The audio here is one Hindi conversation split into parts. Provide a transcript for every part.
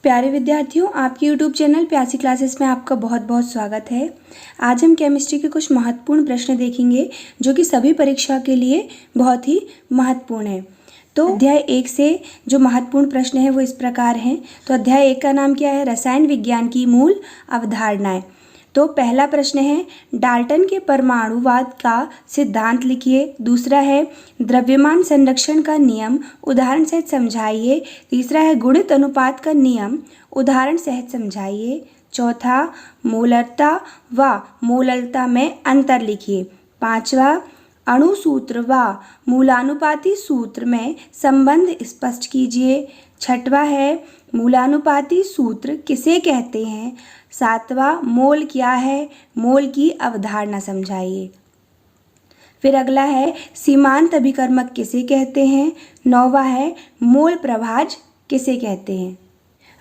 प्यारे विद्यार्थियों, आपके YouTube चैनल प्यासी क्लासेस में आपका बहुत बहुत स्वागत है। आज हम केमिस्ट्री के कुछ महत्वपूर्ण प्रश्न देखेंगे जो कि सभी परीक्षा के लिए बहुत ही महत्वपूर्ण है। तो अध्याय 1 से जो महत्वपूर्ण प्रश्न है वो इस प्रकार हैं। तो अध्याय 1 का नाम क्या है? रसायन विज्ञान की मूल अवधारणाएं। तो पहला प्रश्न है डाल्टन के परमाणुवाद का सिद्धांत लिखिए। दूसरा है द्रव्यमान संरक्षण का नियम उदाहरण सहित समझाइए। तीसरा है गुणित अनुपात का नियम उदाहरण सहित समझाइए। चौथा मोलरता व मोललता में अंतर लिखिए। पांचवा अणुसूत्र व मूलानुपाती सूत्र में संबंध स्पष्ट कीजिए। छठवा है मूलानुपाती सूत्र किसे कहते हैं। सातवां मोल क्या है, मोल की अवधारणा समझाइए। फिर अगला है सीमांत अभिकर्मक किसे कहते हैं। नौवां है मोल प्रभाज किसे कहते हैं।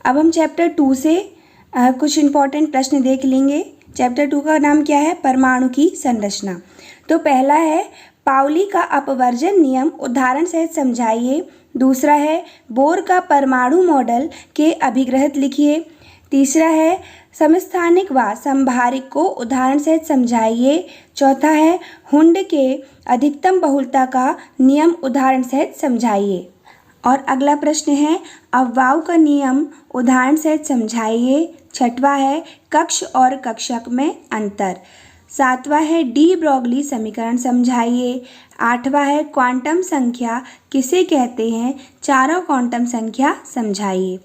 अब हम चैप्टर 2 से कुछ इम्पोर्टेंट प्रश्न देख लेंगे। चैप्टर 2 का नाम क्या है? परमाणु की संरचना। तो पहला है पाउली का अपवर्जन नियम उदाहरण सहित समझाइए। दूसरा है बोर का परमाणु मॉडल के अभिग्रहित लिखिए। तीसरा है समस्थानिक व संभारिक को उदाहरण सहित समझाइए। चौथा है हुंड के अधिकतम बहुलता का नियम उदाहरण सहित समझाइए। और अगला प्रश्न है अववाव का नियम उदाहरण सहित समझाइए। छठवां है कक्ष और कक्षक में अंतर। सातवां है डी ब्रोगली समीकरण समझाइए। आठवां है क्वांटम संख्या किसे कहते हैं, चारों क्वांटम संख्या समझाइए।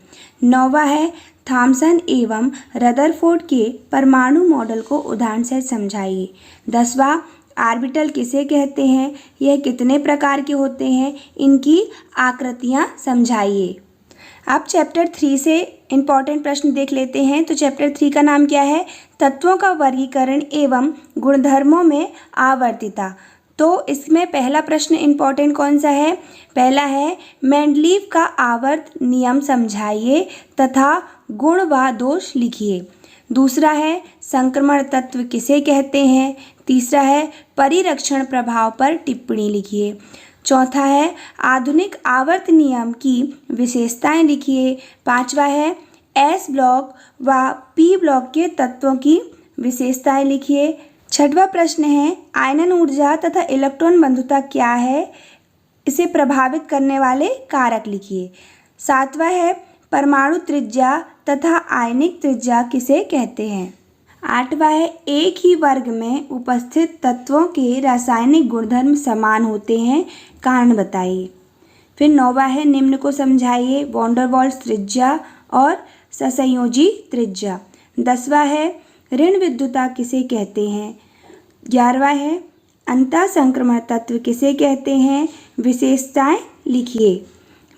नौवां है थॉमसन एवं रदरफोर्ड के परमाणु मॉडल को उदाहरण से समझाइए। 10वां ऑर्बिटल किसे कहते हैं, यह कितने प्रकार के होते हैं, इनकी आकृतियां समझाइए। अब चैप्टर 3 से इम्पॉर्टेंट प्रश्न देख लेते हैं। तो चैप्टर 3 का नाम क्या है? तत्वों का वर्गीकरण एवं गुणधर्मों में आवर्तिता। तो इसमें पहला प्रश्न इम्पॉर्टेंट कौन सा है? पहला है मेंडलीव का आवर्त नियम समझाइए तथा गुण व दोष लिखिए। दूसरा है संक्रमण तत्व किसे कहते हैं। तीसरा है परिरक्षण प्रभाव पर टिप्पणी लिखिए। चौथा है आधुनिक आवर्त नियम की विशेषताएं लिखिए। पांचवा है एस ब्लॉक व पी ब्लॉक के तत्वों की विशेषताएं लिखिए। छठवां प्रश्न है आयनन ऊर्जा तथा इलेक्ट्रॉन बंधुता क्या है, इसे प्रभावित करने वाले कारक लिखिए। सातवां है परमाणु त्रिज्या तथा आयनिक त्रिज्या किसे कहते हैं। आठवां है एक ही वर्ग में उपस्थित तत्वों के रासायनिक गुणधर्म समान होते हैं, कारण बताइए। फिर नौवां है निम्न को समझाइए, वॉन डेर वाल्स त्रिज्या और ससंयोजी त्रिज्या। 10वां है ऋण विद्युता किसे कहते हैं। 11वां है अंतः संक्रमण तत्व किसे कहते हैं, विशेषताएं लिखिए।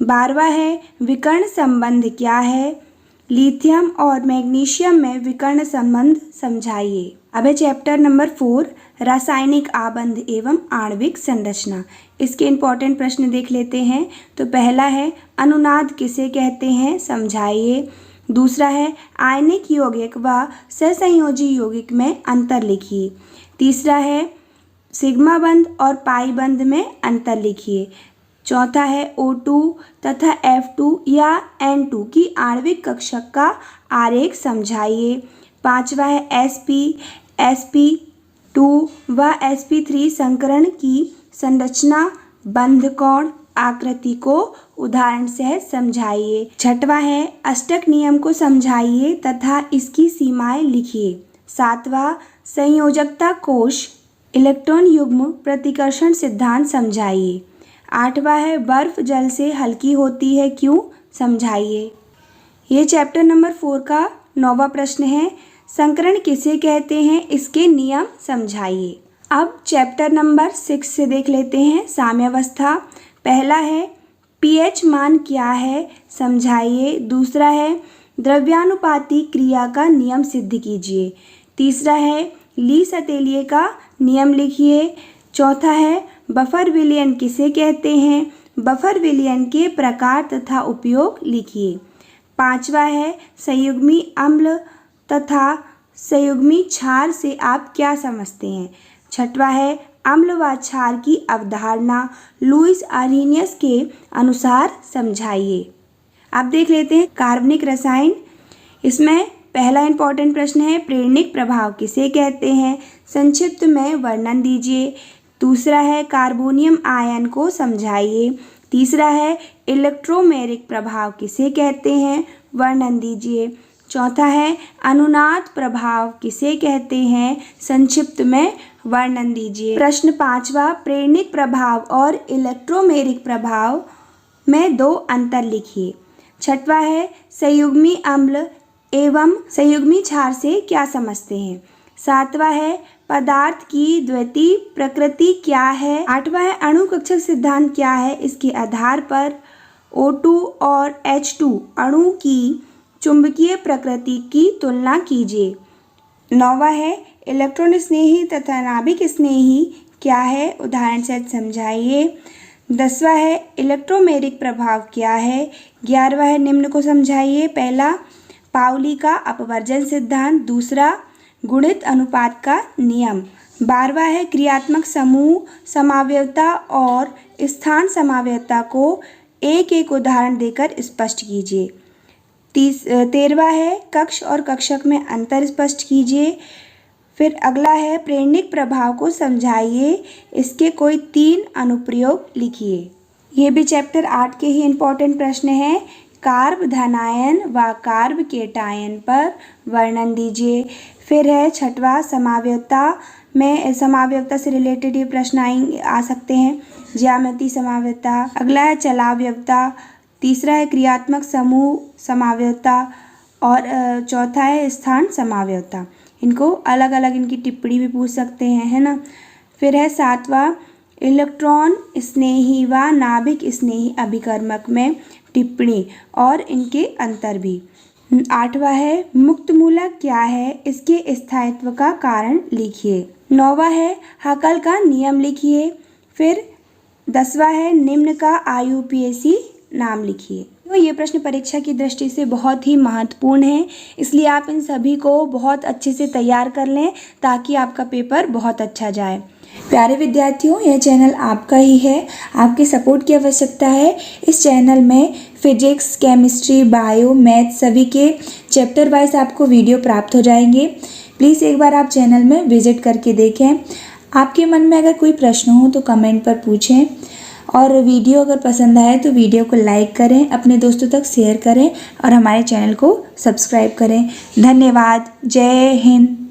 12वां है विकर्ण संबंध क्या है, लिथियम और मैग्नीशियम में विकर्ण संबंध समझाइए। अब है चैप्टर नंबर 4 रासायनिक आबंध एवं आणविक संरचना। इसके इम्पोर्टेंट प्रश्न देख लेते हैं। तो पहला है अनुनाद किसे कहते हैं, समझाइए। दूसरा है आयनिक यौगिक व सहसंयोजी यौगिक में अंतर लिखिए। तीसरा है सिग्मा बंध और पाई बंध में अंतर लिखिए। चौथा है O2 तथा F2 या N2 की आणविक कक्षक का आरेख समझाइए। पांचवा है sp2 व sp3 संकरण की संरचना, बंध कोण, आकृति को उदाहरण से समझाइए। छठवां है अष्टक नियम को समझाइए तथा इसकी सीमाएं लिखिए। सातवां संयोजकता कोश इलेक्ट्रॉन युग्म प्रतिकर्षण सिद्धांत समझाइए। आठवां है बर्फ जल से हल्की होती है क्यों, समझाइए। ये चैप्टर नंबर 4 का 9वां प्रश्न है संकरण किसे कहते हैं, इसके नियम समझाइए। अब चैप्टर नंबर 6 से देख लेते हैं साम्यावस्था। पहला है pH मान क्या है, समझाइए। दूसरा है द्रव्यानुपाती क्रिया का नियम सिद्ध कीजिए। तीसरा है ली सतेलिए का नियम लिखिए। चौथा है बफर विलयन किसे कहते हैं, बफर विलयन के प्रकार तथा उपयोग लिखिए। पांचवा है संयुग्मी अम्ल तथा संयुग्मी क्षार से आप क्या समझते हैं। छठवां है अम्ल व क्षार की अवधारणा लुईस आर्हेनियस के अनुसार समझाइए। आप देख लेते हैं कार्बनिक रसायन। इसमें पहला इंपॉर्टेंट प्रश्न है, प्रेरणिक प्रभाव किसे कहते हैं, संक्षिप्त में वर्णन दीजिए। दूसरा है, कार्बोनियम आयन को समझाइए। तीसरा है, इलेक्ट्रोमेरिक प्रभाव किसे कहते हैं, वर्णन दीजिए। चौथा है, अनुनाद प्रभाव किसे कहते हैं, संक्षिप्त में वर्णन दीजिए। प्रश्न 5वां, प्रेरणिक प्रभाव और इलेक्ट्रोमेरिक प्रभाव में 2 अंतर लिखिए। 6वां है, संयुग्मी अम्ल एवं संयुग्मी क्षार से क्या समझते हैं। 7वां है, पदार्थ की द्वितीय प्रकृति क्या है। 8वां है, अणु कक्षक सिद्धांत क्या है, इसके आधार पर O2 और H2 अणु की चुंबकीय प्रकृति की तुलना कीजिए। 9वां है, इलेक्ट्रॉन स्नेही तथा नाभिक स्नेही क्या है, उदाहरण से समझाइए। 10वां है, इलेक्ट्रोमेरिक प्रभाव क्या है। 11वां है, निम्न को समझाइए। पहला, पाउली का अपवर्जन सिद्धांत। दूसरा, गुणित अनुपात का नियम। 12वां है, क्रियात्मक समूह समावयवता और स्थान समावयवता को एक एक उदाहरण देकर स्पष्ट कीजिए। 13वां है, कक्ष और कक्षक में अंतर स्पष्ट कीजिए। फिर अगला है, प्रेरणिक प्रभाव को समझाइए, इसके कोई 3 अनुप्रयोग लिखिए। ये भी चैप्टर 8 के ही इम्पोर्टेंट प्रश्न हैं। कार्ब धनायन व कार्ब केटायन पर वर्णन दीजिए। फिर है 6वां, समावयवता में समावयवता से रिलेटेड ये प्रश्न आ सकते हैं, ज्यामिति समावयवता। अगला है चलावयवता। तीसरा है क्रियात्मक समूह समावयवता और चौथा है स्थान समावयवता। इनको अलग अलग इनकी टिप्पणी भी पूछ सकते हैं, है ना। फिर है 7वां, इलेक्ट्रॉन स्नेही व नाभिक स्नेही अभिकर्मक में टिप्पणी और इनके अंतर भी। 8वां है, मुक्त मूलक क्या है, इसके स्थायित्व का कारण लिखिए। 9वां है, हकल का नियम लिखिए। फिर 10वां है, निम्न का IUPAC नाम लिखिए। तो ये प्रश्न परीक्षा की दृष्टि से बहुत ही महत्वपूर्ण है, इसलिए आप इन सभी को बहुत अच्छे से तैयार कर लें ताकि आपका पेपर बहुत अच्छा जाए। प्यारे विद्यार्थियों, यह चैनल आपका ही है, आपके सपोर्ट की आवश्यकता है। इस चैनल में फिजिक्स, केमिस्ट्री, बायो, मैथ सभी के चैप्टर वाइज आपको वीडियो प्राप्त हो जाएंगे। प्लीज़ एक बार आप चैनल में विजिट करके देखें। आपके मन में अगर कोई प्रश्न हो तो कमेंट पर पूछें और वीडियो अगर पसंद आए तो वीडियो को लाइक करें, अपने दोस्तों तक शेयर करें और हमारे चैनल को सब्सक्राइब करें। धन्यवाद। जय हिंद।